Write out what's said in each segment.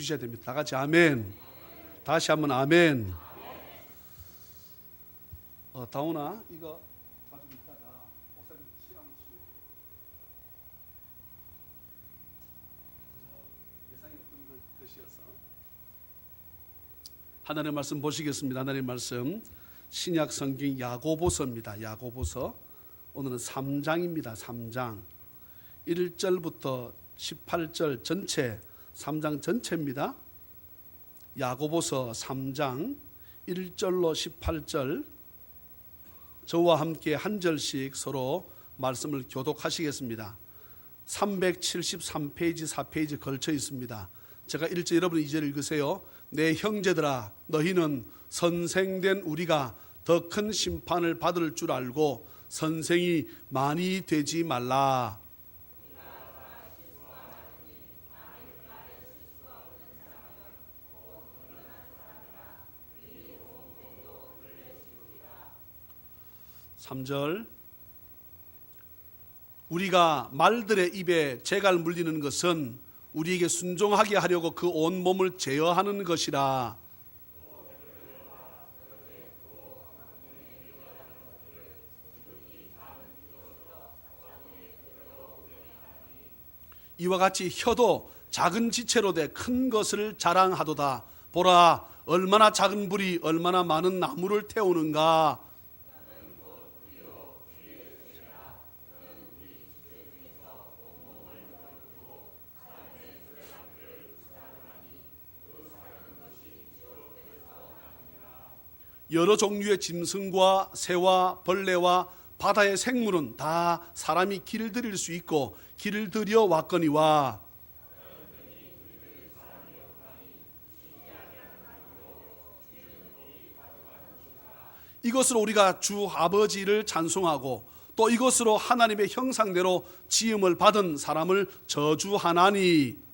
주셔야 됩니다. 다 같이 아멘. 다시 한번 아멘. 다운아 이거 가지고 있다가 목사님 시간 주시고 예상이 없던 것이어서 하나님의 말씀 보시겠습니다. 하나님의 말씀 신약 성경 야고보서입니다. 야고보서 오늘은 3장입니다. 3장 1절부터 18절 전체 3장 전체입니다. 야고보서 3장 1절로 18절 저와 함께 한 절씩 서로 말씀을 교독하시겠습니다. 373페이지 4페이지 걸쳐 있습니다. 제가 1절 여러분 2절 읽으세요. 내 형제들아 너희는 선생된 우리가 더 큰 심판을 받을 줄 알고 선생이 많이 되지 말라. 삼절 우리가 말들의 입에 재갈 물리는 것은 우리에게 순종하게 하려고 그 온 몸을 제어하는 것이라. 이와 같이 혀도 작은 지체로 돼 큰 것을 자랑하도다. 보라 얼마나 작은 불이 얼마나 많은 나무를 태우는가. 여러 종류의 짐승과 새와 벌레와 바다의 생물은 다 사람이 길을 들일 수 있고 길을 들여 왔거니와 이것으로 우리가 주 아버지를 찬송하고 또 이것으로 하나님의 형상대로 지음을 받은 사람을 저주하나니.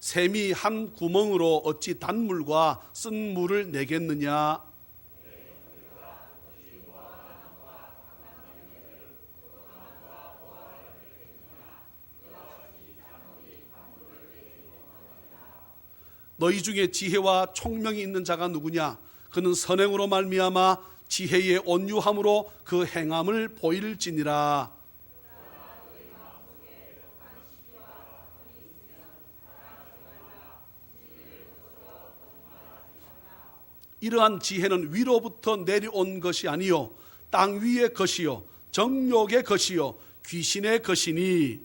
샘이 한 구멍으로 어찌 단물과 쓴 물을 내겠느냐. 너희 중에 지혜와 총명이 있는 자가 누구냐. 그는 선행으로 말미암아 지혜의 온유함으로 그 행함을 보일지니라. 이러한 지혜는 위로부터 내려온 것이 아니요 땅 위의 것이요 정욕의 것이요 귀신의 것이니.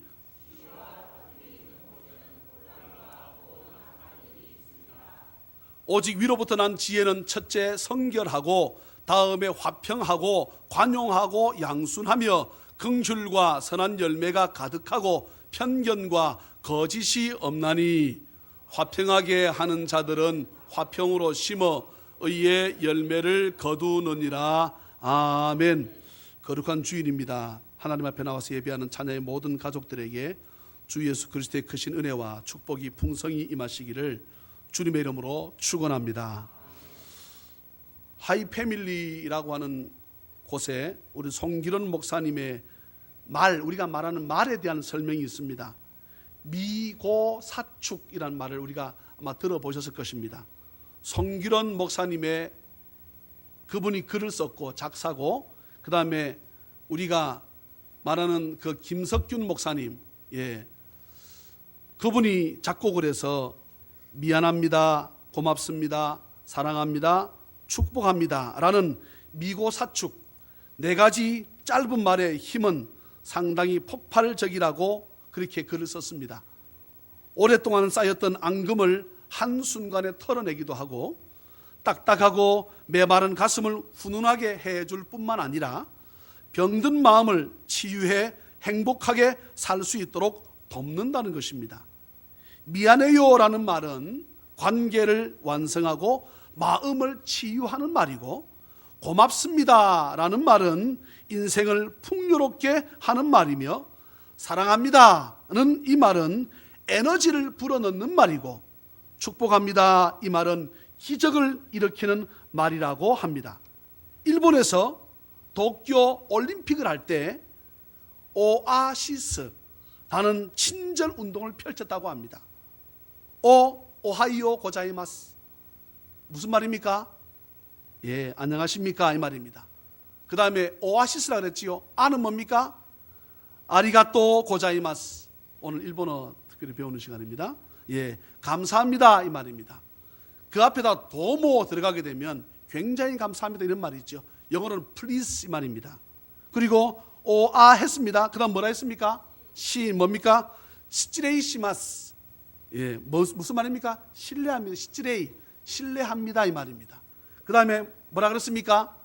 오직 위로부터 난 지혜는 첫째 성결하고 다음에 화평하고 관용하고 양순하며 긍휼과 선한 열매가 가득하고 편견과 거짓이 없나니. 화평하게 하는 자들은 화평으로 심어 의의 열매를 거두느니라. 아멘. 거룩한 주일입니다. 하나님 앞에 나와서 예배하는 자녀의 모든 가족들에게 주 예수 그리스도의 크신 은혜와 축복이 풍성히 임하시기를 주님의 이름으로 축원합니다. 하이패밀리라고 하는 곳에 우리 송기론 목사님의 말, 우리가 말하는 말에 대한 설명이 있습니다. 미고사축이라는 말을 우리가 아마 들어보셨을 것입니다. 송기론 목사님의 그분이 글을 썼고 작사고 그 다음에 우리가 말하는 그 김석균 목사님, 그분이 작곡을 해서 미안합니다, 고맙습니다, 사랑합니다, 축복합니다 라는 미고사축 4가지 짧은 말의 힘은 상당히 폭발적이라고 그렇게 글을 썼습니다. 오랫동안 쌓였던 앙금을 한순간에 털어내기도 하고 딱딱하고 메마른 가슴을 훈훈하게 해줄 뿐만 아니라 병든 마음을 치유해 행복하게 살 수 있도록 돕는다는 것입니다. 미안해요 라는 말은 관계를 완성하고 마음을 치유하는 말이고, 고맙습니다 라는 말은 인생을 풍요롭게 하는 말이며, 사랑합니다는 이 말은 에너지를 불어넣는 말이고, 축복합니다 이 말은 기적을 일으키는 말이라고 합니다. 일본에서 도쿄 올림픽을 할 때 오아시스 라는 친절 운동을 펼쳤다고 합니다. 오하이오 고자이마스. 무슨 말입니까? 예, 안녕하십니까 이 말입니다. 그 다음에 오아시스라 그랬지요. 아는 뭡니까? 아리가또 고자이마스. 오늘 일본어 특별히 배우는 시간입니다. 예, 감사합니다 이 말입니다. 그 앞에다 도모 들어가게 되면 굉장히 감사합니다 이런 말이 있죠. 영어로는 please 이 말입니다. 그리고 오아 했습니다. 그 다음 뭐라 했습니까? 시 뭡니까? 시찌레이시마스. 예, 무슨 말입니까? 신뢰합니다. 시찌레이, 신뢰합니다 이 말입니다. 그 다음에 뭐라 그랬습니까?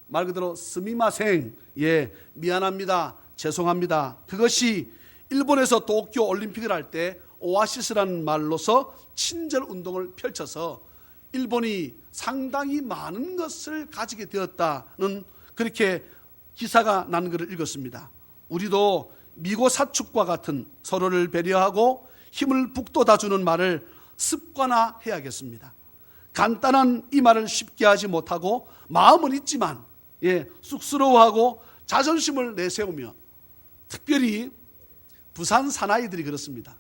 말 그대로 스미마생. 예, 미안합니다, 죄송합니다. 그것이 일본에서 도쿄 올림픽을 할 때 오아시스라는 말로서 친절 운동을 펼쳐서 일본이 상당히 많은 것을 가지게 되었다는 그렇게 기사가 난 것을 읽었습니다. 우리도 미고사축과 같은 서로를 배려하고 힘을 북돋아주는 말을 습관화해야겠습니다. 간단한 이 말을 쉽게 하지 못하고 마음은 있지만 쑥스러워하고 자존심을 내세우며, 특별히 부산 사나이들이 그렇습니다.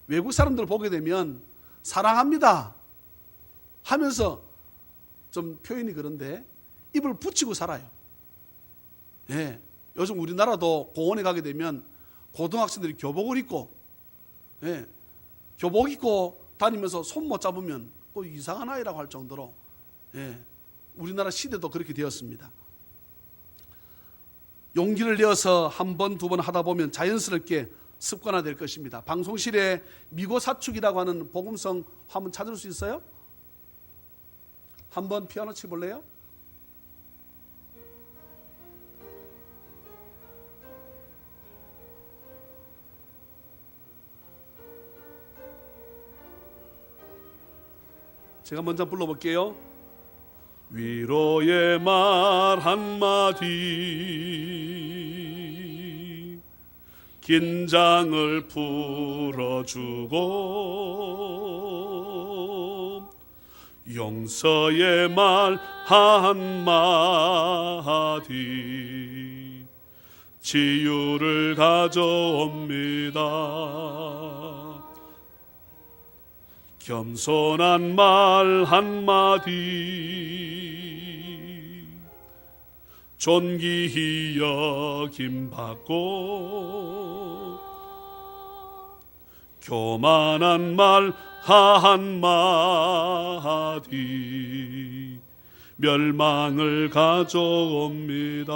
외국 사람들을 보게 되면 사랑합니다 하면서 좀 표현이 그런데 입을 붙이고 살아요. 요즘 우리나라도 공원에 가게 되면 고등학생들이 교복을 입고 교복 입고 다니면서 손 못 잡으면 또 이상한 아이라고 할 정도로 우리나라 시대도 그렇게 되었습니다. 용기를 내어서 한 번, 두 번 하다 보면 자연스럽게 습관화될 것입니다. 방송실에 미고사축이라고 하는 복음성 한번 찾을 수 있어요? 한번 피아노 치볼래요? 제가 먼저 불러볼게요. 위로의 말 한마디, 긴장을 풀어주고, 용서의 말 한마디, 치유를 가져옵니다. 겸손한 말 한마디, 존귀히 여김받고, 교만한 말 한마디, 멸망을 가져옵니다.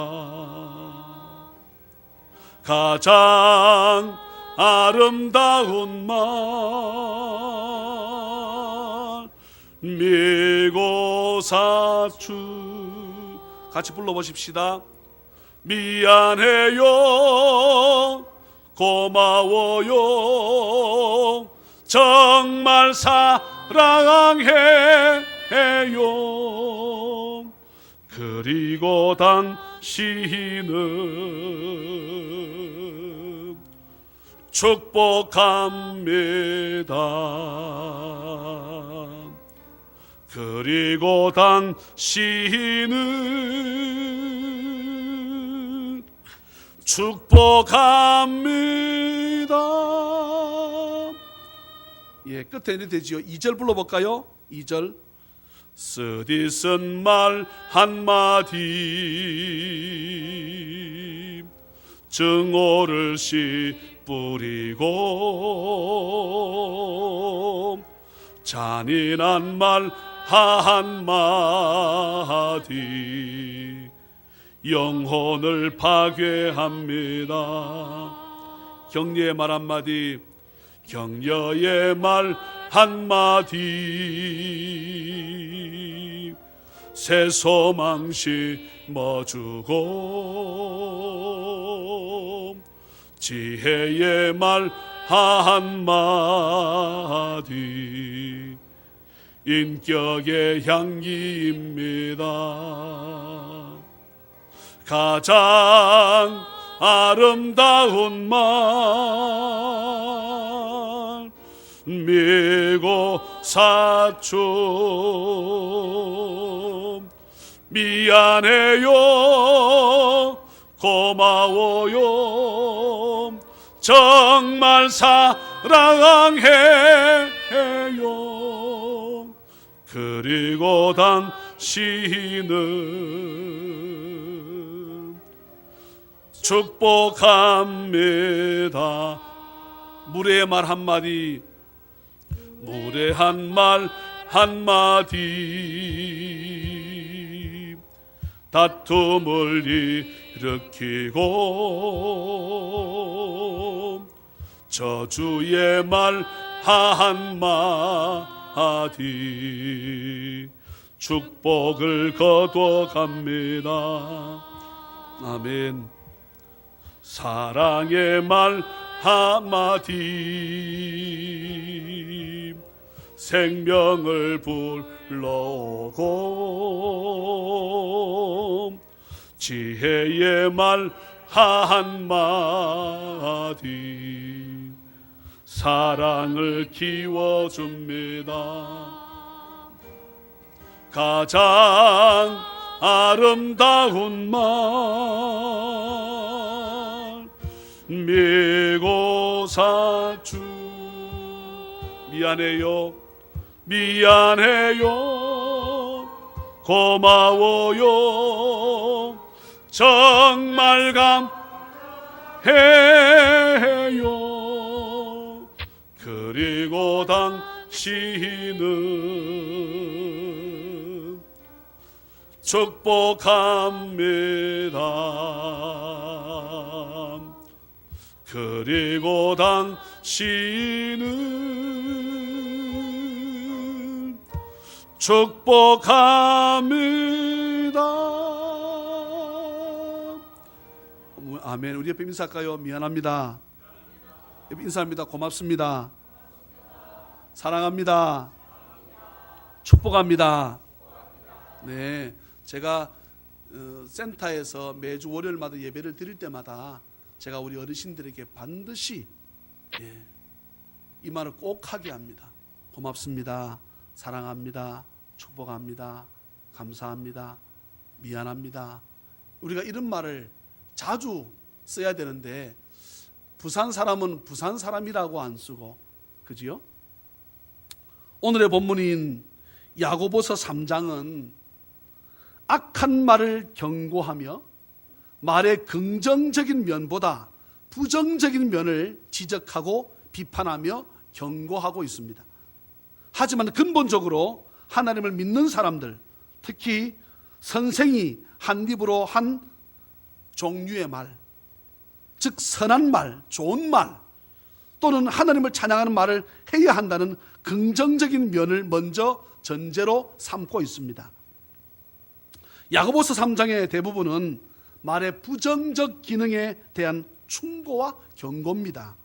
가장 아름다운 말 미고사축, 같이 불러보십시다. 미안해요, 고마워요, 정말 사랑해요. 그리고 당신은 축복합니다. 그리고 당신은 축복합니다. 끝에 이렇게 되지요. 2절 불러볼까요? 2절. 쓰디쓴 말 한마디, 증오를 뿌리고, 잔인한 말 한마디, 영혼을 파괴합니다. 격려의 말 한마디, 격려의 말 한마디, 새 소망 심어주고, 지혜의 말 한마디, 인격의 향기입니다. 가장 아름다운 말 미고사축. 미안해요, 고마워요. 정말 사랑해요. 그리고 당신은 축복합니다. 물의 말 한마디, 물의 한 말 한마디, 다툼을 일으키고 저주의 말 한마디, 축복을 거둬갑니다. 아멘. 사랑의 말 한마디, 생명을 불러오고 지혜의 말 한마디, 사랑을 키워줍니다. 가장 아름다운 말, 미고사주. 미안해요, 미안해요, 고마워요, 정말 감해요. 그리고 당신은 축복합니다. 그리고 당신은 축복합니다. 아멘. 우리 옆에 인사할까요? 미안합니다. 옆에 인사합니다. 고맙습니다. 사랑합니다. 축복합니다. 네, 제가 센터에서 매주 월요일마다 예배를 드릴 때마다 제가 우리 어르신들에게 반드시 이 말을 꼭 하게 합니다. 고맙습니다. 사랑합니다. 축복합니다. 감사합니다. 미안합니다. 우리가 이런 말을 자주 써야 되는데 부산 사람은 부산 사람이라고 안 쓰고, 그지요? 오늘의 본문인 야고보서 3장은 악한 말을 경고하며 말의 긍정적인 면보다 부정적인 면을 지적하고 비판하며 경고하고 있습니다. 하지만 근본적으로 하나님을 믿는 사람들, 특히 선생이 한 입으로 한 종류의 말, 즉 선한 말, 좋은 말, 또는 하나님을 찬양하는 말을 해야 한다는 긍정적인 면을 먼저 전제로 삼고 있습니다. 야고보서 3장의 대부분은 말의 부정적 기능에 대한 충고와 경고입니다.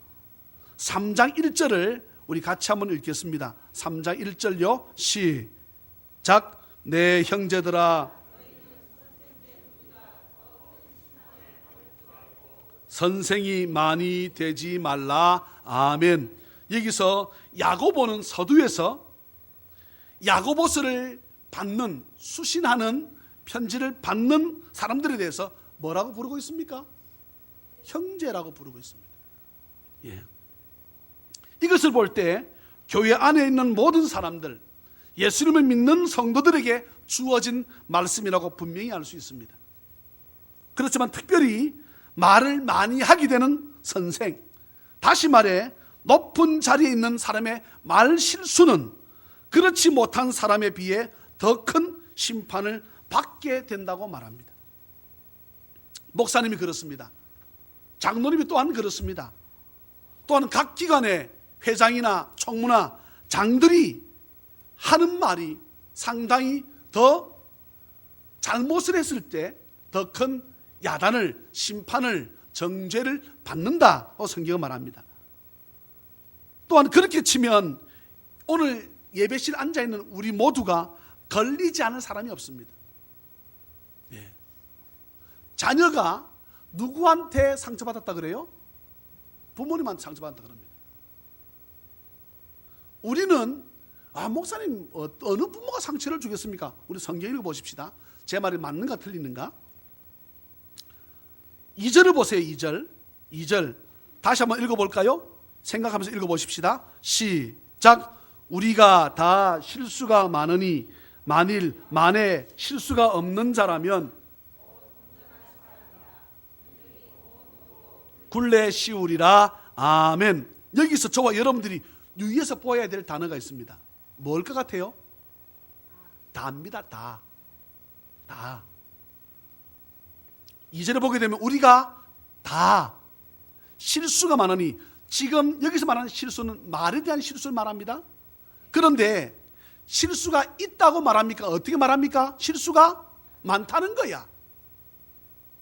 3장 1절을 우리 같이 한번 읽겠습니다. 3장 1절요. 시작. 내 형제들아, 선생이 많이 되지 말라. 아멘. 여기서 야고보는 서두에서 야고보서를 받는, 수신하는, 편지를 받는 사람들에 대해서 뭐라고 부르고 있습니까? 형제라고 부르고 있습니다. 예. 이것을 볼 때 교회 안에 있는 모든 사람들, 예수님을 믿는 성도들에게 주어진 말씀이라고 분명히 알 수 있습니다. 그렇지만 특별히 말을 많이 하게 되는 선생, 다시 말해 높은 자리에 있는 사람의 말 실수는 그렇지 못한 사람에 비해 더 큰 심판을 받게 된다고 말합니다. 목사님이 그렇습니다. 장로님이 또한 그렇습니다. 또한 각 기관의 회장이나 총무나 장들이 하는 말이 상당히 더 잘못을 했을 때 더 큰 야단을, 심판을, 정죄를 받는다고 성경은 말합니다. 또한 그렇게 치면 오늘 예배실 앉아있는 우리 모두가 걸리지 않은 사람이 없습니다. 예. 자녀가 누구한테 상처받았다 그래요? 부모님한테 상처받았다 그럽니다. 우리는 목사님 어느 부모가 상처를 주겠습니까? 우리 성경 읽어보십시다. 제 말이 맞는가 틀리는가? 2절을 보세요. 2절 다시 한번 읽어볼까요? 생각하면서 읽어보십시다. 시작. 우리가 다 실수가 많으니 만에 실수가 없는 자라면 굴레 씌우리라. 아멘. 여기서 저와 여러분들이 유의해서 보아야 될 단어가 있습니다. 뭘 것 같아요? 다입니다. 다. 2절에 보게 되면 우리가 다 실수가 많으니, 지금 여기서 말하는 실수는 말에 대한 실수를 말합니다. 그런데 실수가 있다고 말합니까? 어떻게 말합니까? 실수가 많다는 거야.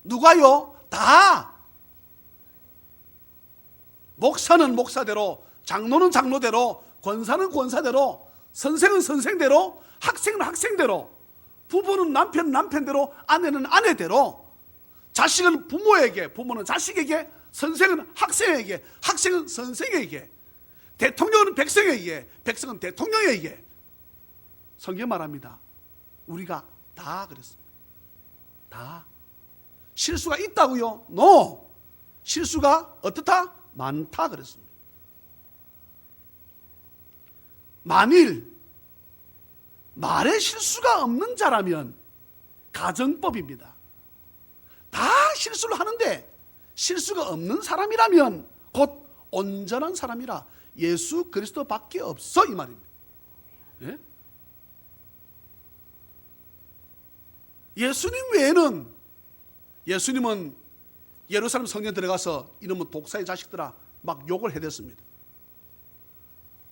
누가요? 다. 목사는 목사대로, 장로는 장로대로, 권사는 권사대로, 선생은 선생대로, 학생은 학생대로, 부부는 남편대로, 아내는 아내대로, 자식은 부모에게, 부모는 자식에게, 선생은 학생에게, 학생은 선생에게, 대통령은 백성에게, 백성은 대통령에게. 성경 말합니다. 우리가 다 그랬습니다. 다. 실수가 있다고요? No. 실수가 어떻다? 많다 그랬습니다. 만일 말에 실수가 없는 자라면 가정법입니다. 다 실수를 하는데 실수가 없는 사람이라면 곧 온전한 사람이라 예수 그리스도밖에 없어, 이 말입니다. 예? 예수님 외에는, 예수님은 예루살렘 성전 들어가서 이놈은 독사의 자식들아 막 욕을 해댔습니다.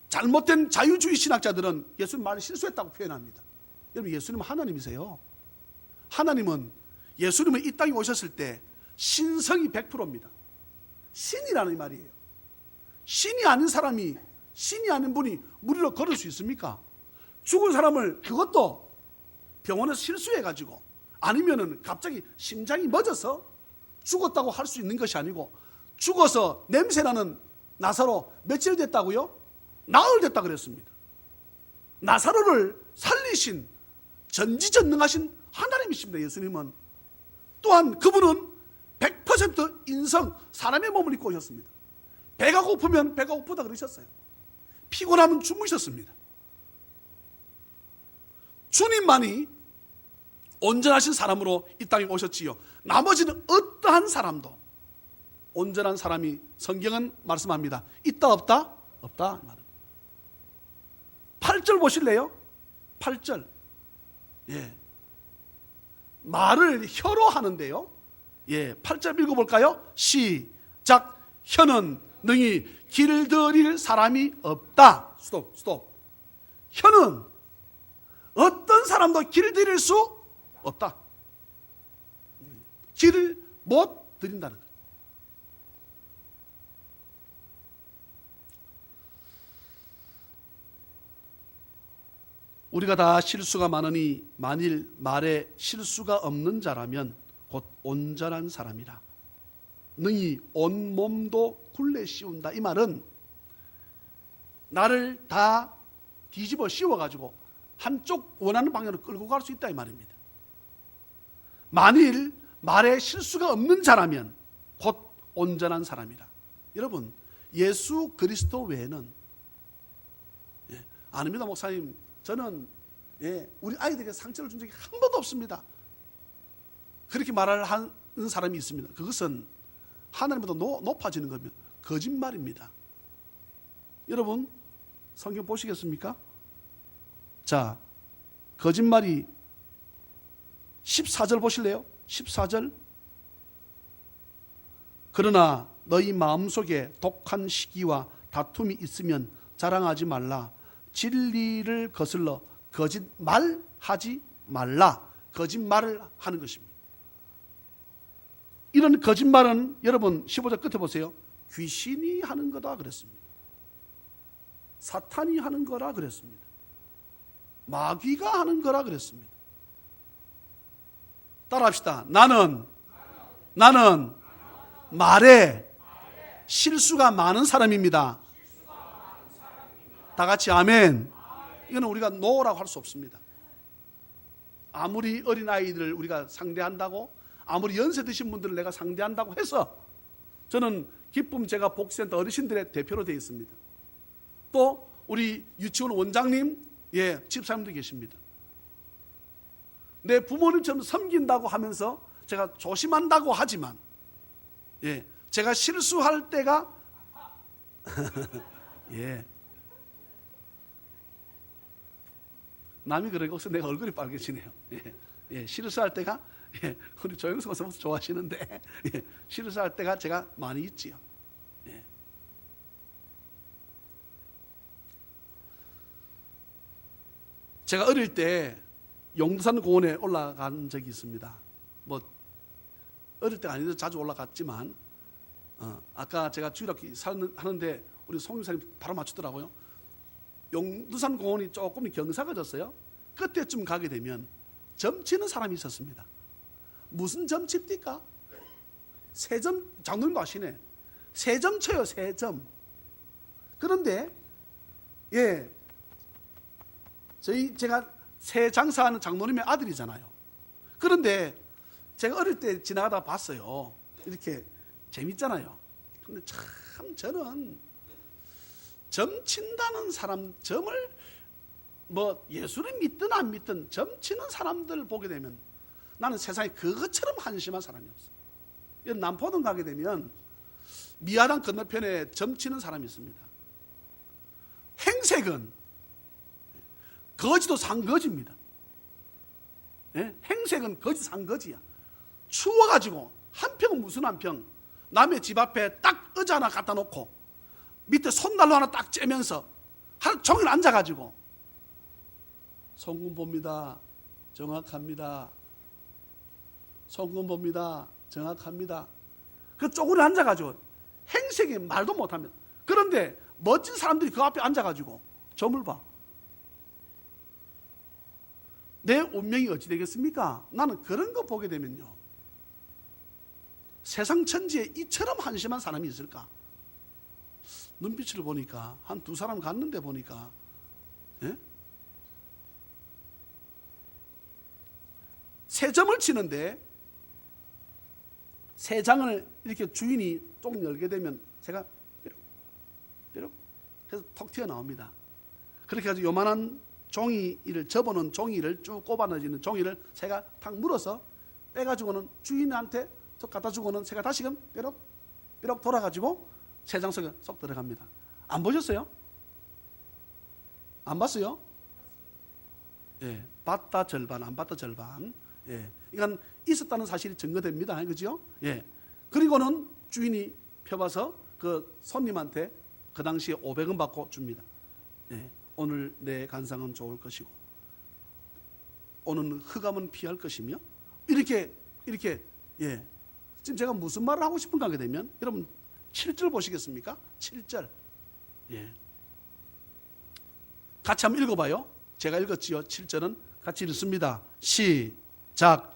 잘못된 자유주의 신학자들은 예수님 말을 실수했다고 표현합니다. 여러분, 예수님은 하나님이세요. 하나님은 예수님은 이 땅에 오셨을 때 신성이 100%입니다. 신이라는 말이에요. 신이 아닌 사람이, 신이 아닌 분이 무리로 걸을 수 있습니까? 죽은 사람을, 그것도 병원에서 실수해가지고 아니면은 갑자기 심장이 멎어서 죽었다고 할 수 있는 것이 아니고, 죽어서 냄새나는 나사로 며칠 됐다고요? 나흘 됐다 그랬습니다. 나사로를 살리신 전지전능하신 하나님이십니다. 예수님은. 또한 그분은 100% 인성, 사람의 몸을 입고 오셨습니다. 배가 고프면 배가 고프다 그러셨어요. 피곤하면 주무셨습니다. 주님만이 온전하신 사람으로 이 땅에 오셨지요. 나머지는 어떠한 사람도 온전한 사람이, 성경은 말씀합니다. 있다 없다? 없다. 8절 보실래요? 8절. 예. 말을 혀로 하는데요. 예. 8절 읽어볼까요? 시작. 혀는 능히 길들일 사람이 없다. 스톱. 혀는 어떤 사람도 길들일 수 없다. 길을 못 들인다는 거예요. 우리가 다 실수가 많으니 만일 말에 실수가 없는 자라면 곧 온전한 사람이라. 능히 온 몸도 굴레 씌운다. 이 말은 나를 다 뒤집어 씌워가지고 한쪽 원하는 방향으로 끌고 갈 수 있다, 이 말입니다. 만일 말에 실수가 없는 자라면 곧 온전한 사람이라. 여러분, 예수 그리스도 외에는, 아닙니다 목사님, 저는 우리 아이들에게 상처를 준 적이 한 번도 없습니다. 그렇게 말을 하는 사람이 있습니다. 그것은 하나님보다 높아지는 거면 거짓말입니다. 여러분, 성경 보시겠습니까? 자, 거짓말이 14절 보실래요? 14절. 그러나 너희 마음속에 독한 시기와 다툼이 있으면 자랑하지 말라. 진리를 거슬러 거짓말하지 말라. 거짓말을 하는 것입니다. 이런 거짓말은 여러분 15절 끝에 보세요. 귀신이 하는 거다 그랬습니다. 사탄이 하는 거라 그랬습니다. 마귀가 하는 거라 그랬습니다. 따라합시다. 나는 말에 실수가 많은 사람입니다. 다 같이 아멘. 이거는 우리가 노라고 할 수 없습니다. 아무리 어린아이들을 우리가 상대한다고, 아무리 연세 드신 분들을 내가 상대한다고 해서 저는 기쁨 제가 복지센터 어르신들의 대표로 되어 있습니다. 또 우리 유치원 원장님, 집사님도 계십니다. 내 부모님처럼 섬긴다고 하면서 제가 조심한다고 하지만 제가 실수할 때가 남이 그러고 내가 얼굴이 빨개지네요. 실수할 때가 우리 조영수 선생님 좋아하시는데 실수할 때가 제가 많이 있지요. 제가 어릴 때 용두산 공원에 올라간 적이 있습니다. 뭐 어릴 때가 아니라 자주 올라갔지만 아까 제가 주일학교 하는데 우리 송유사님 바로 맞추더라고요. 용두산 공원이 조금 경사가 졌어요. 그때쯤 가게 되면 점치는 사람이 있었습니다. 무슨 점칩니까? 세점, 장로님도 아시네. 세점 쳐요, 세점. 그런데 제가 새 장사하는 장로님의 아들이잖아요. 그런데 제가 어릴 때 지나가다 봤어요. 이렇게 재밌잖아요. 근데 참 저는 점 친다는 사람, 점을 뭐 예수를 믿든 안 믿든 점 치는 사람들 보게 되면 나는 세상에 그것처럼 한심한 사람이 없어. 남포동 가게 되면 미아당 건너편에 점 치는 사람이 있습니다. 행색은 거지도 상거지입니다. 행색은 거지 상거지야. 추워가지고 한 평은 무슨 한 평, 남의 집 앞에 딱 의자 하나 갖다 놓고 밑에 손난로 하나 딱 째면서 하루 종일 앉아가지고 송금 봅니다. 정확합니다. 송금 봅니다. 정확합니다. 그 쪼그려 앉아가지고 행색이 말도 못합니다. 그런데 멋진 사람들이 그 앞에 앉아가지고 점을 봐. 내 운명이 어찌 되겠습니까? 나는 그런 거 보게 되면요, 세상 천지에 이처럼 한심한 사람이 있을까? 눈빛을 보니까 한 두 사람 갔는데 보니까 세 점을 치는데 세 장을 이렇게 주인이 쪽 열게 되면 새가 삐룩 해서 톡 튀어나옵니다. 그렇게 해서 요만한 종이를 접어놓은 종이를 쭉 꼽아 넣어지는 종이를 새가 탁 물어서 빼가지고는 주인한테 톡 갖다 주고는 새가 다시금 삐룩 돌아가지고 새 장 속에 쏙 들어갑니다. 안 보셨어요? 안 봤어요? 봤다 절반, 안 봤다 절반. 이건 있었다는 사실이 증거됩니다. 그죠? 그리고는 주인이 펴봐서 그 손님한테 그 당시에 500원 받고 줍니다. 오늘 내 간상은 좋을 것이고 오늘 흑암은 피할 것이며 이렇게 지금 제가 무슨 말을 하고 싶은가 하게 되면 여러분 7절 보시겠습니까? 7절. 같이 한번 읽어봐요. 제가 읽었지요. 7절은 같이 읽습니다. 시작.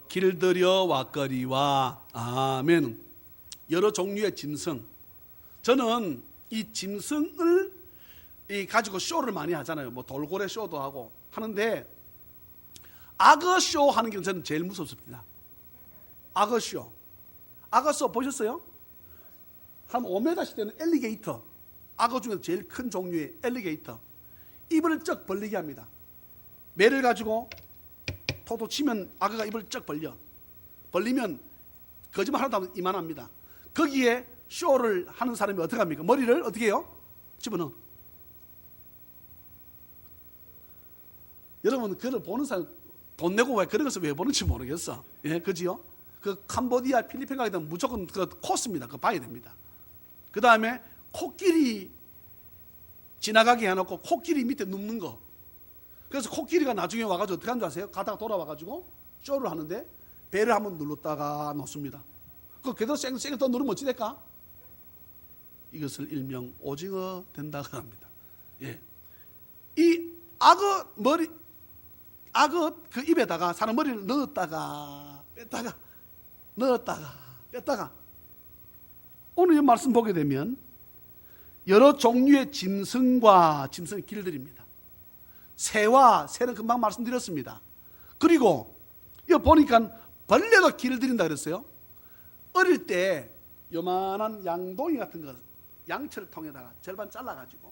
길들여 왔거리와. 아멘. 여러 종류의 짐승. 저는 이 짐승을 가지고 쇼를 많이 하잖아요. 뭐 돌고래 쇼도 하고 하는데 악어 쇼 하는 게 저는 제일 무섭습니다. 악어 쇼. 악어 쇼 보셨어요? 한 5m씩 되는 엘리게이터. 악어 중에서 제일 큰 종류의 엘리게이터. 입을 쩍 벌리게 합니다. 매를 가지고 토도 치면 악어가 입을 쩍 벌리면 거짓말 하나도 하면 이만합니다. 거기에 쇼를 하는 사람이 어떻게 합니까? 머리를 어떻게 해요? 집어넣어. 여러분 그걸 보는 사람 돈 내고 왜 그런 것을 왜 보는지 모르겠어. 그지요? 그 캄보디아, 필리핀 가게 되면 무조건 그 코스입니다. 그거 봐야 됩니다. 그 다음에 코끼리 지나가게 해놓고 코끼리 밑에 눕는 거. 그래서 코끼리가 나중에 와가지고 어떻게 하는 줄 아세요? 가다가 돌아와가지고 쇼를 하는데 배를 한번 눌렀다가 놓습니다. 그 그대로 쌩쌩 더 누르면 어찌 될까? 이것을 일명 오징어 된다고 합니다. 이 악어 그 입에다가 사람 머리를 넣었다가 뺐다가 넣었다가 뺐다가 오늘 이 말씀 보게 되면 여러 종류의 짐승과 짐승의 길들입니다. 새는 금방 말씀드렸습니다. 그리고 이거 보니까 벌레도 길들인다 그랬어요. 어릴 때 요만한 양동이 같은 거 양철 통에다가 절반 잘라가지고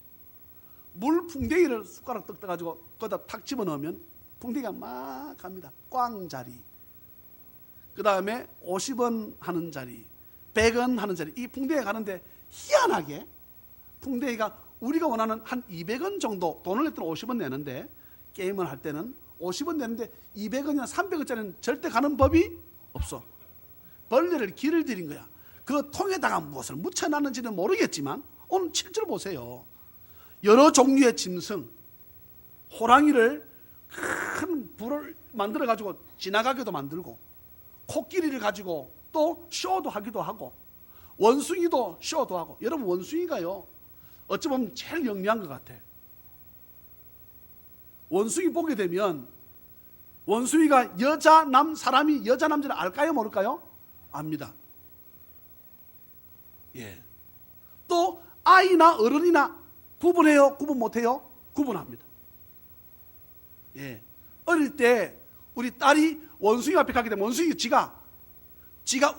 물 풍뎅이를 숟가락 떡 떠가지고 거기다 탁 집어넣으면 풍뎅이가 막 갑니다. 꽝자리, 그 다음에 50원 하는 자리, 100원 하는 자리, 이 풍뎅이가 가는데 희한하게 풍뎅이가 우리가 원하는 한 200원 정도, 돈을 낼 때는 50원 내는데 게임을 할 때는 50원 내는데 200원이나 300원짜리는 절대 가는 법이 없어. 벌레를 길을 들인 거야. 그 통에다가 무엇을 묻혀놨는지는 모르겠지만 오늘 7절 보세요. 여러 종류의 짐승, 호랑이를 큰 불을 만들어 가지고 지나가게도 만들고, 코끼리를 가지고 또 쇼도 하기도 하고, 원숭이도 쇼도 하고. 여러분, 원숭이가요 어찌 보면 제일 영리한 것 같아. 원숭이 보게 되면 원숭이가 사람이 여자 남자를 알까요 모를까요? 압니다. 예. 또 아이나 어른이나 구분해요? 구분 못해요? 구분합니다. 예. 어릴 때 우리 딸이 원숭이 앞에 가게 되면 원숭이 지가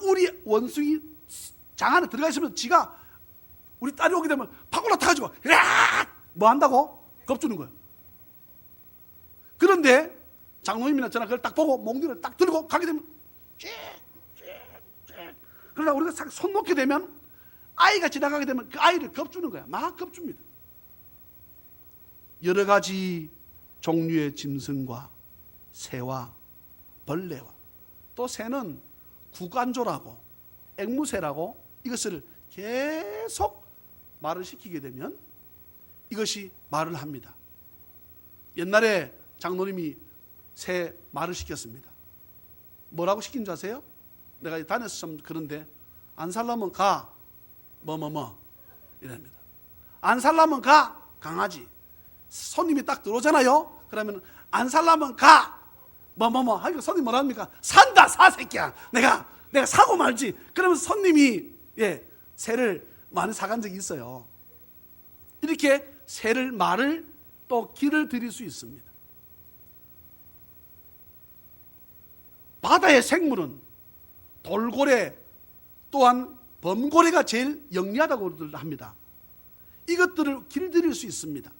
우리 원숭이 장 안에 들어가 있으면 지가 우리 딸이 오게 되면 팍 올라타가지고 뭐 한다고? 겁주는 거예요. 그런데 장로님이나 저나 그걸 딱 보고 몽둥이를 딱 들고 가게 되면 그러다 우리가 손 놓게 되면 아이가 지나가게 되면 그 아이를 겁주는 거야. 막 겁줍니다. 여러 가지 종류의 짐승과 새와 벌레와, 또 새는 구간조라고 앵무새라고 이것을 계속 말을 시키게 되면 이것이 말을 합니다. 옛날에 장로님이 새 말을 시켰습니다. 뭐라고 시킨 줄 아세요? 내가 다녀서 좀 그런데, 안 살라면 가 뭐뭐뭐 이랍니다. 안 살라면 가 강아지. 손님이 딱 들어오잖아요. 그러면 안 살라면 가 뭐뭐뭐 하니까 손님 뭐라 합니까? 산다 사 새끼야. 내가 사고 말지. 그러면 손님이 새를 많이 사간 적이 있어요. 이렇게 새를 말을 또 길을 들일 수 있습니다. 바다의 생물은 돌고래 또한 범고래가 제일 영리하다고 합니다. 이것들을 길들일 수 있습니다.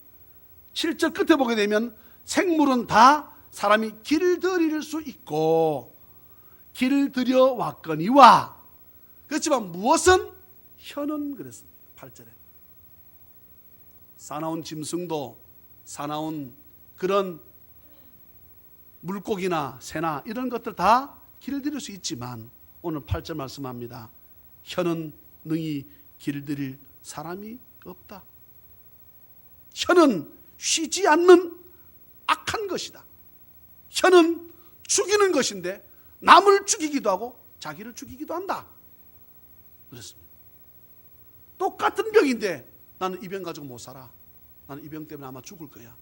7절 끝에 보게 되면 생물은 다 사람이 길들일 수 있고 길들여 왔거니와, 그렇지만 무엇은 혀는 그랬습니다. 8절에 사나운 짐승도 사나운 그런 물고기나 새나 이런 것들 다 길들일 수 있지만 오늘 8절 말씀합니다. 혀는 능히 길들일 사람이 없다. 혀는 쉬지 않는 악한 것이다. 혀는 죽이는 것인데 남을 죽이기도 하고 자기를 죽이기도 한다. 그렇습니다. 똑같은 병인데 나는 이 병 가지고 못 살아. 나는 이 병 때문에 아마 죽을 거야.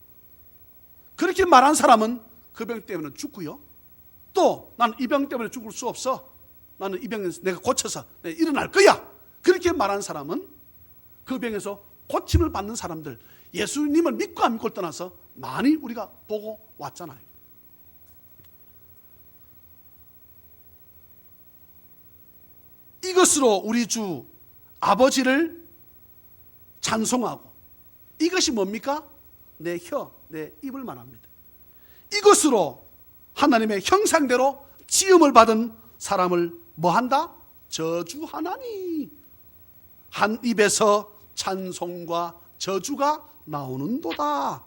그렇게 말한 사람은 그 병 때문에 죽고요. 또 나는 이 병 때문에 죽을 수 없어. 나는 이 병에서 내가 고쳐서 내가 일어날 거야. 그렇게 말한 사람은 그 병에서 고침을 받는 사람들, 예수님을 믿고 안 믿고를 떠나서 많이 우리가 보고 왔잖아요. 이것으로 우리 주 아버지를 찬송하고, 이것이 뭡니까? 내 혀, 내 입을 말합니다. 이것으로 하나님의 형상대로 지음을 받은 사람을 뭐한다? 저주하나니. 한 입에서 찬송과 저주가 나오는도다.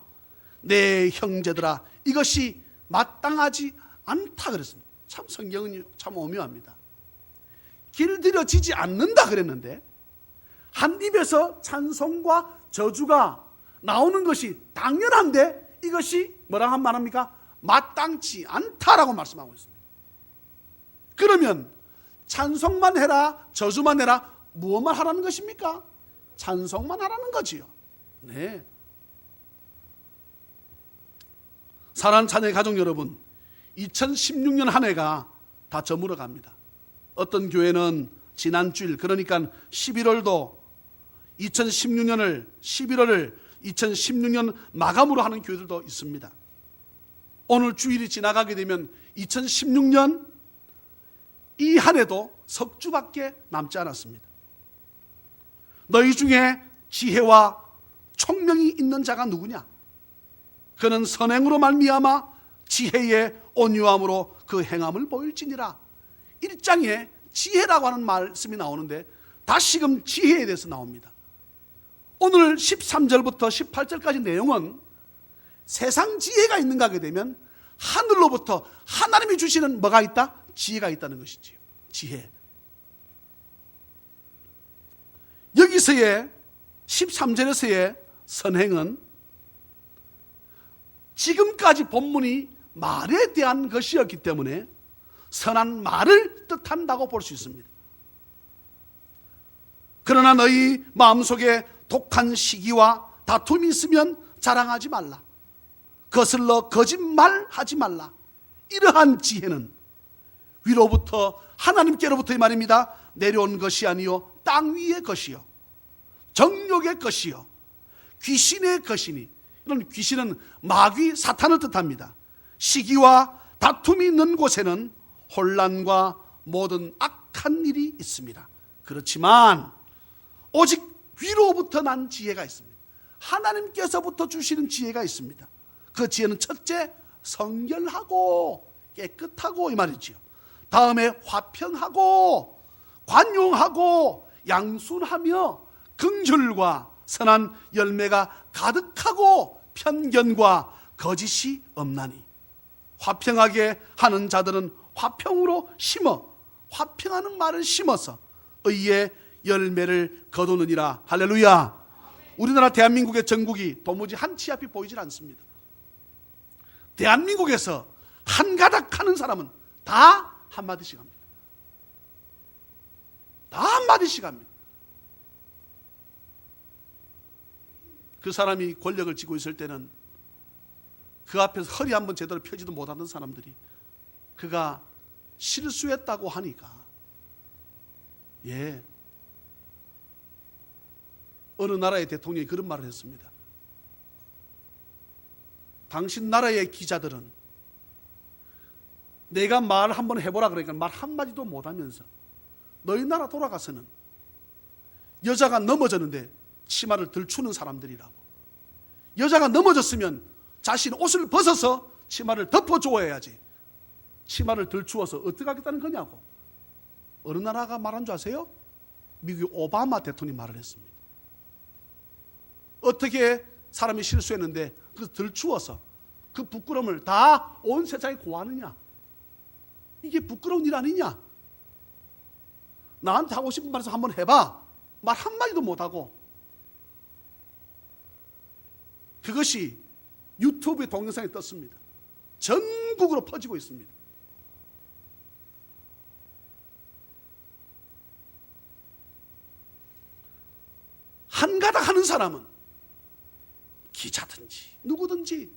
내 형제들아, 이것이 마땅하지 않다 그랬습니다. 참 성경은 참 오묘합니다. 길들여지지 않는다 그랬는데 한 입에서 찬송과 저주가 나오는 것이 당연한데 이것이 뭐라고 말합니까? 마땅치 않다라고 말씀하고 있습니다. 그러면 찬송만 해라, 저주만 해라, 무엇만 하라는 것입니까? 찬송만 하라는 거지요. 네. 사랑하는 자녀의 가족 여러분, 2016년 한 해가 다 저물어 갑니다. 어떤 교회는 지난 주일, 그러니까 11월도 2016년을 11월을 2016년 마감으로 하는 교회들도 있습니다. 오늘 주일이 지나가게 되면 2016년 이 한 해도 석 주밖에 남지 않았습니다. 너희 중에 지혜와 총명이 있는 자가 누구냐? 그는 선행으로 말미암아 지혜의 온유함으로 그 행함을 보일지니라. 1장에 지혜라고 하는 말씀이 나오는데 다시금 지혜에 대해서 나옵니다. 오늘 13절부터 18절까지 내용은 세상 지혜가 있는가 하게 되면 하늘로부터 하나님이 주시는 뭐가 있다? 지혜가 있다는 것이지요. 지혜. 여기서의 13절에서의 선행은 지금까지 본문이 말에 대한 것이었기 때문에 선한 말을 뜻한다고 볼 수 있습니다. 그러나 너희 마음속에 독한 시기와 다툼이 있으면 자랑하지 말라. 거슬러 거짓말하지 말라. 이러한 지혜는 위로부터 하나님께로부터 이 말입니다. 내려온 것이 아니요 땅 위의 것이요 정욕의 것이요 귀신의 것이니, 이런 귀신은 마귀 사탄을 뜻합니다. 시기와 다툼이 있는 곳에는 혼란과 모든 악한 일이 있습니다. 그렇지만 오직 위로부터 난 지혜가 있습니다. 하나님께서부터 주시는 지혜가 있습니다. 그 지혜는 첫째, 성결하고 깨끗하고 이 말이지요. 다음에 화평하고 관용하고 양순하며 긍휼과 선한 열매가 가득하고 편견과 거짓이 없나니, 화평하게 하는 자들은 화평으로 심어 화평하는 말을 심어서 의의 열매를 거두느니라. 할렐루야. 우리나라 대한민국의 전국이 도무지 한 치 앞이 보이질 않습니다. 대한민국에서 한가닥 하는 사람은 다 한마디씩 합니다. 다 한마디씩 합니다. 그 사람이 권력을 쥐고 있을 때는 그 앞에서 허리 한번 제대로 펴지도 못하는 사람들이 그가 실수했다고 하니까, 어느 나라의 대통령이 그런 말을 했습니다. 당신 나라의 기자들은 내가 말 한번 해보라 그러니까 말 한마디도 못하면서 너희 나라 돌아가서는 여자가 넘어졌는데 치마를 들추는 사람들이라고. 여자가 넘어졌으면 자신 옷을 벗어서 치마를 덮어줘야지, 치마를 들추어서 어떻게 하겠다는 거냐고. 어느 나라가 말한 줄 아세요? 미국의 오바마 대통령이 말을 했습니다. 어떻게 사람이 실수했는데 그 들추어서 그 부끄러움을 다 온 세상에 고하느냐? 이게 부끄러운 일 아니냐? 나한테 하고 싶은 말에서 한번 해봐. 말 한마디도 못하고. 그것이 유튜브의 동영상에 떴습니다. 전국으로 퍼지고 있습니다. 한가닥 하는 사람은 기자든지 누구든지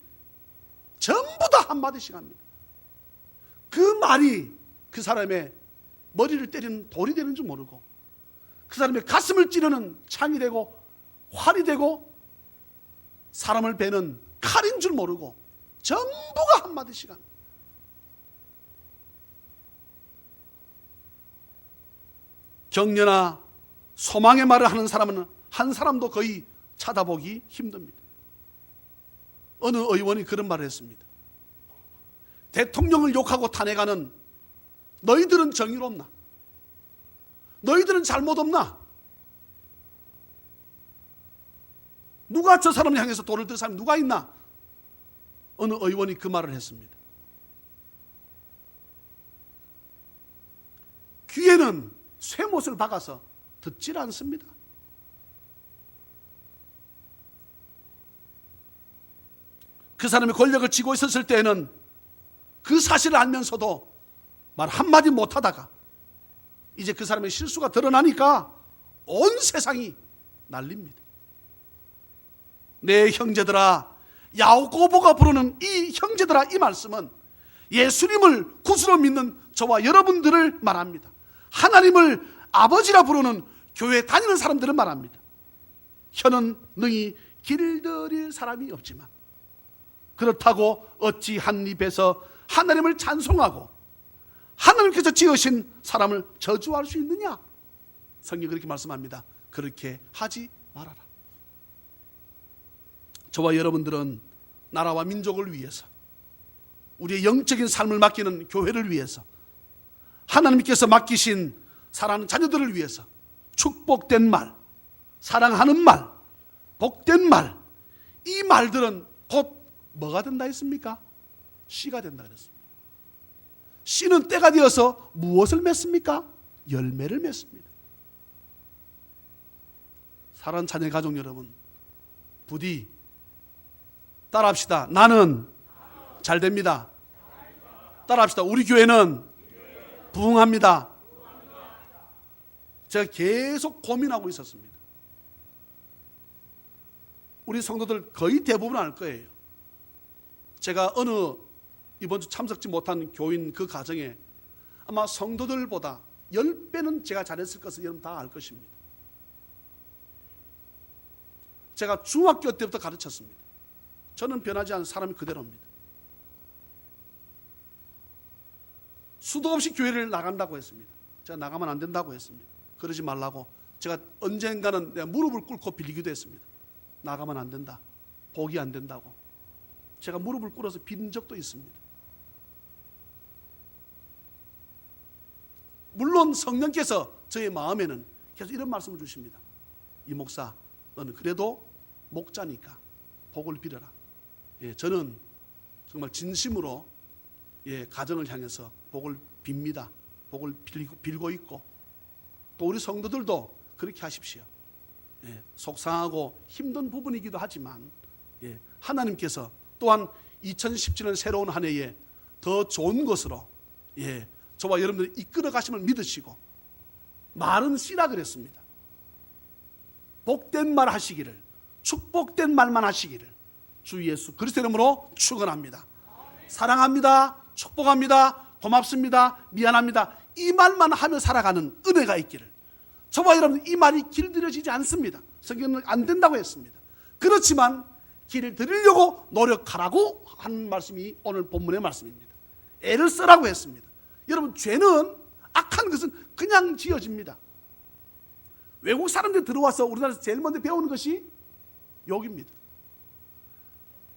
전부 다 한마디씩 합니다. 그 말이 그 사람의 머리를 때리는 돌이 되는 줄 모르고, 그 사람의 가슴을 찌르는 창이 되고 활이 되고 사람을 베는 칼인 줄 모르고 전부가 한마디씩 합니다. 격려나 소망의 말을 하는 사람은 한 사람도 거의 찾아보기 힘듭니다. 어느 의원이 그런 말을 했습니다. 대통령을 욕하고 탄핵하는 너희들은 정의롭나? 너희들은 잘못 없나? 누가 저 사람을 향해서 돌을 든 사람이 누가 있나? 어느 의원이 그 말을 했습니다. 귀에는 쇠못을 박아서 듣질 않습니다. 그 사람이 권력을 쥐고 있었을 때에는 그 사실을 알면서도 말 한마디 못하다가 이제 그 사람의 실수가 드러나니까 온 세상이 난립니다. 내 형제들아, 야고보가 부르는 이 형제들아, 이 말씀은 예수님을 구주로 믿는 저와 여러분들을 말합니다. 하나님을 아버지라 부르는 교회 다니는 사람들을 말합니다. 혀는 능히 길들일 사람이 없지만 그렇다고 어찌 한 입에서 하나님을 찬송하고 하나님께서 지으신 사람을 저주할 수 있느냐? 성경이 그렇게 말씀합니다. 그렇게 하지 말아라. 저와 여러분들은 나라와 민족을 위해서, 우리의 영적인 삶을 맡기는 교회를 위해서, 하나님께서 맡기신 사랑하는 자녀들을 위해서 축복된 말, 사랑하는 말, 복된 말, 이 말들은 곧 뭐가 된다 했습니까? 씨가 된다 그랬습니다. 씨는 때가 되어서 무엇을 맺습니까? 열매를 맺습니다. 사랑하는 자녀 가족 여러분, 부디 따라합시다. 나는 잘 됩니다. 따라합시다. 우리 교회는 부흥합니다. 제가 계속 고민하고 있었습니다. 우리 성도들 거의 대부분 알 거예요. 제가 어느 이번 주 참석지 못한 교인 그 가정에 아마 성도들보다 10배는 제가 잘했을 것을 여러분 다 알 것입니다. 제가 중학교 때부터 가르쳤습니다. 저는 변하지 않은 사람이 그대로입니다. 수도 없이 교회를 나간다고 했습니다. 제가 나가면 안 된다고 했습니다. 그러지 말라고. 제가 언젠가는 내가 무릎을 꿇고 빌기도 했습니다. 나가면 안 된다. 복이 안 된다고. 제가 무릎을 꿇어서 빈 적도 있습니다. 물론 성령께서 저의 마음에는 계속 이런 말씀을 주십니다. 이 목사, 너는 그래도 목자니까 복을 빌어라. 예, 저는 정말 진심으로 가정을 향해서 복을 빕니다. 복을 빌고 있고, 또 우리 성도들도 그렇게 하십시오. 속상하고 힘든 부분이기도 하지만 하나님께서 또한 2017년 새로운 한 해에 더 좋은 것으로 저와 여러분들이 이끌어 가심을 믿으시고, 말은 씨라 그랬습니다. 복된 말 하시기를, 축복된 말만 하시기를 주 예수 그리스도의 이름으로 축원합니다. 사랑합니다. 축복합니다. 고맙습니다. 미안합니다. 이 말만 하며 살아가는 은혜가 있기를. 저와 여러분, 이 말이 길들여지지 않습니다. 성경은 안 된다고 했습니다. 그렇지만 길을 들이려고 노력하라고 하는 말씀이 오늘 본문의 말씀입니다. 애를 쓰라고 했습니다. 여러분, 죄는, 악한 것은 그냥 지어집니다. 외국 사람들이 들어와서 우리나라에서 제일 먼저 배우는 것이 욕입니다.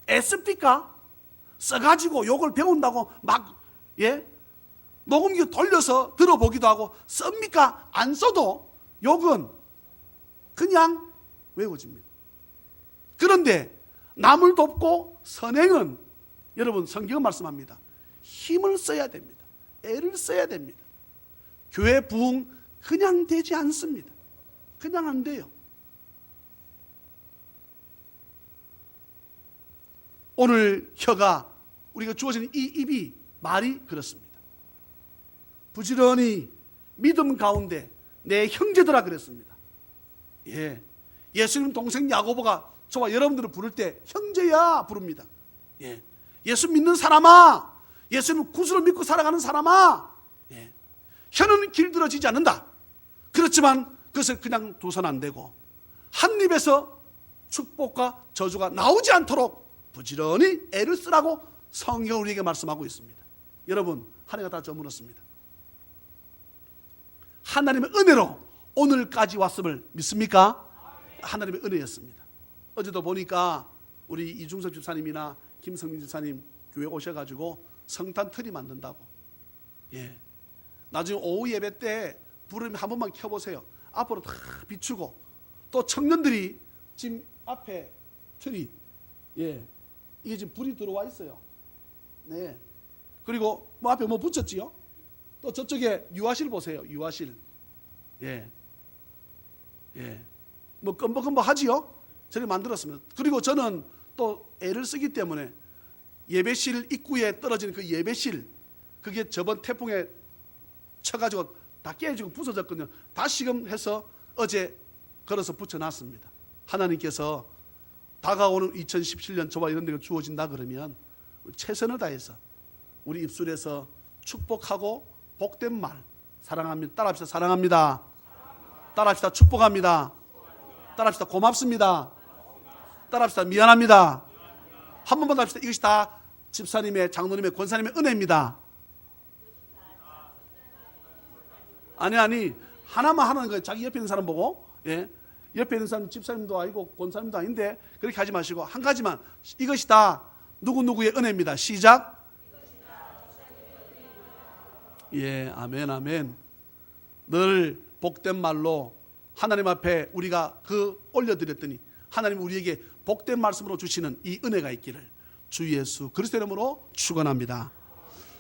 애씁니까? 써가지고 욕을 배운다고 막 녹음기 돌려서 들어보기도 하고 씁니까? 안 써도 욕은 그냥 외워집니다. 그런데 남을 돕고 선행은, 여러분, 성경은 말씀합니다. 힘을 써야 됩니다. 애를 써야 됩니다. 교회 부흥 그냥 되지 않습니다. 그냥 안 돼요. 오늘 혀가, 우리가 주어진 이 입이 말이 그렇습니다. 부지런히 믿음 가운데 내 형제들아 그랬습니다. 예수님 동생 야고보가 저와 여러분들을 부를 때 형제야 부릅니다. 예수 믿는 사람아, 예수님 구주로 믿고 살아가는 사람아, 혀는 길들어지지 않는다. 그렇지만 그것을 그냥 두선 안 되고 한 입에서 축복과 저주가 나오지 않도록 부지런히 애를 쓰라고 성경은 우리에게 말씀하고 있습니다. 여러분, 한 해가 다 저물었습니다. 하나님의 은혜로 오늘까지 왔음을 믿습니까? 하나님의 은혜였습니다. 어제도 보니까 우리 이중섭 집사님이나 김성민 집사님 교회 오셔가지고 성탄 트리 만든다고. 나중에 오후 예배 때 불을 한 번만 켜보세요. 앞으로 다 비추고, 또 청년들이 지금 앞에 트리, 이게 지금 불이 들어와 있어요. 그리고 뭐 앞에 뭐 붙였지요? 또 저쪽에 유아실 보세요. 유아실. 뭐 끔벅끔벅하지요? 저렇게 만들었습니다. 그리고 저는 또 애를 쓰기 때문에 예배실 입구에 떨어진 그 예배실, 그게 저번 태풍에 쳐가지고 다 깨지고 부서졌거든요. 다시금 해서 어제 걸어서 붙여놨습니다. 하나님께서 다가오는 2017년 저와 이런 데가 주어진다 그러면 최선을 다해서 우리 입술에서 축복하고 복된 말, 사랑합니다. 따라합시다. 사랑합니다. 따라합시다. 축복합니다. 따라합시다. 고맙습니다. 따라합시다. 미안합니다. 한 번만 더 합시다. 이것이 다 집사님의, 장로님의, 권사님의 은혜입니다. 아니 하나만 하는 거예요. 자기 옆에 있는 사람 보고, 예, 옆에 있는 사람 집사님도 아니고 권사님도 아닌데 그렇게 하지 마시고 한 가지만, 이것이 다 누구누구의 은혜입니다. 시작. 예, 아멘, 아멘. 늘 복된 말로 하나님 앞에 우리가 올려드렸더니 하나님 우리에게 복된 말씀으로 주시는 이 은혜가 있기를 주 예수 그리스도의 이름으로 축원합니다.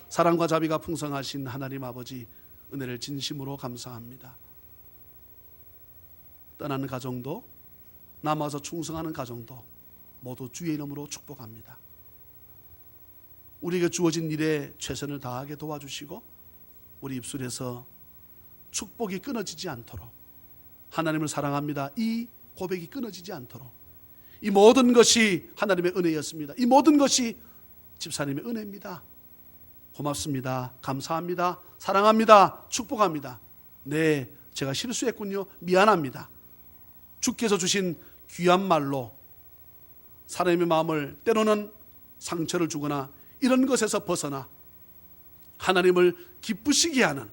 사랑과 자비가 풍성하신 하나님 아버지, 은혜를 진심으로 감사합니다. 떠나는 가정도, 남아서 충성하는 가정도 모두 주의 이름으로 축복합니다. 우리에게 주어진 일에 최선을 다하게 도와주시고 우리 입술에서 축복이 끊어지지 않도록, 하나님을 사랑합니다, 이 고백이 끊어지지 않도록, 이 모든 것이 하나님의 은혜였습니다. 이 모든 것이 집사님의 은혜입니다. 고맙습니다. 감사합니다. 사랑합니다. 축복합니다. 네, 제가 실수했군요. 미안합니다. 주께서 주신 귀한 말로 사람의 마음을 때로는 상처를 주거나 이런 것에서 벗어나 하나님을 기쁘시게 하는,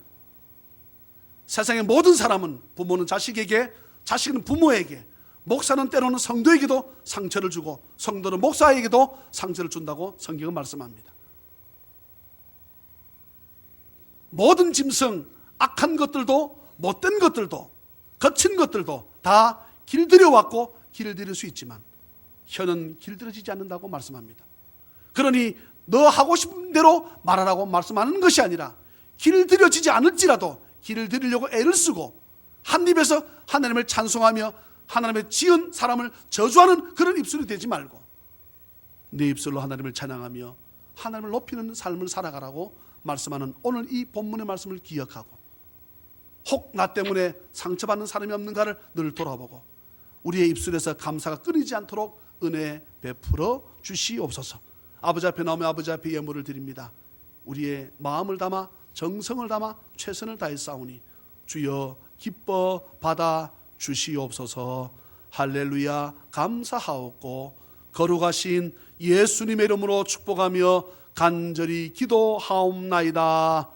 세상의 모든 사람은, 부모는 자식에게, 자식은 부모에게, 목사는 때로는 성도에게도 상처를 주고 성도는 목사에게도 상처를 준다고 성경은 말씀합니다. 모든 짐승, 악한 것들도, 못된 것들도, 거친 것들도 다 길들여왔고 길들일 수 있지만 혀는 길들여지지 않는다고 말씀합니다. 그러니 너 하고 싶은 대로 말하라고 말씀하는 것이 아니라 길들여지지 않을지라도 길들이려고 애를 쓰고 한 입에서 하나님을 찬송하며 하나님의 지은 사람을 저주하는 그런 입술이 되지 말고 내 입술로 하나님을 찬양하며 하나님을 높이는 삶을 살아가라고 말씀하는 오늘 이 본문의 말씀을 기억하고, 혹 나 때문에 상처받는 사람이 없는가를 늘 돌아보고 우리의 입술에서 감사가 끊이지 않도록 은혜 베풀어 주시옵소서. 아버지 앞에 나오며 아버지 앞에 예물을 드립니다. 우리의 마음을 담아 정성을 담아 최선을 다해 싸우니 주여 기뻐 받아 주시옵소서. 할렐루야. 감사하옵고 거룩하신 예수님의 이름으로 축복하며 간절히 기도하옵나이다.